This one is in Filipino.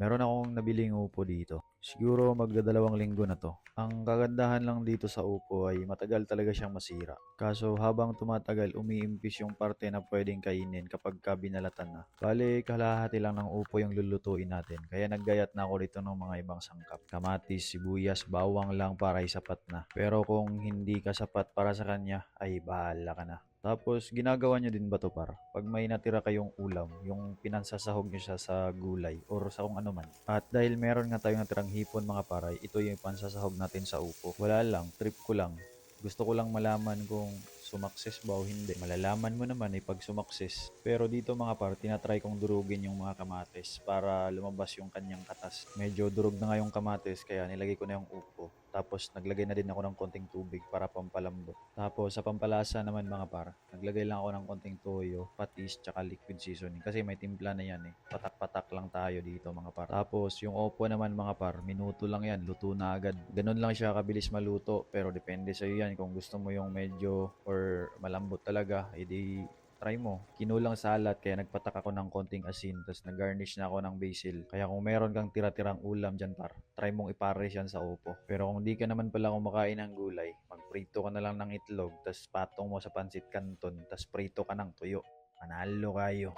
Meron akong nabiling upo dito. Siguro magdadalawang linggo na to. Ang kagandahan lang dito sa upo ay matagal talaga siyang masira. Kaso habang tumatagal, umiimpis yung parte na pwedeng kainin kapag binalatan na. Bale, kalahati lang ng upo yung lulutuin natin. Kaya naggayat na ako dito ng mga ibang sangkap. Kamatis, sibuyas, bawang lang para ay sapat na. Pero kung hindi ka sapat para sa kanya, ay bahala ka na. Tapos, ginagawa nyo din ba to par? Pag may natira kayong ulam, yung pinansasahog nyo siya sa gulay or sa kung ano man. At dahil meron nga tayong natirang hipon mga paray, ito yung pansasahog natin sa upo. Wala lang, trip ko lang. Gusto ko lang malaman kung sumakses ba o hindi. Malalaman mo naman pag sumakses. Pero dito mga par, tinatry kong durugin yung mga kamatis para lumabas yung kanyang katas. Medyo durog na nga yung kamatis kaya nilagay ko na yung upo. Tapos naglagay na din ako ng konting tubig para pampalambot. Tapos sa pampalasa naman mga par, naglagay lang ako ng konting toyo, patis, tsaka liquid seasoning. Kasi may timpla na yan eh. Patak-patak lang tayo dito mga par. Tapos yung opo naman mga par, minuto lang yan, luto na agad. Ganun lang siya kabilis maluto. Pero depende sa iyo yan kung gusto mo yung medyo or malambot talaga, edi try mo. Kinulang sa alat kaya nagpatak ako ng konting asin tapos nag-garnish na ako ng basil. Kaya kung meron kang tira-tirang ulam dyan par, try mong ipares yan sa upo. Pero kung di ka naman pala kumakain ng gulay, magprito ka na lang ng itlog tapos patong mo sa pansit canton tapos prito ka ng tuyo. Panalo kayo.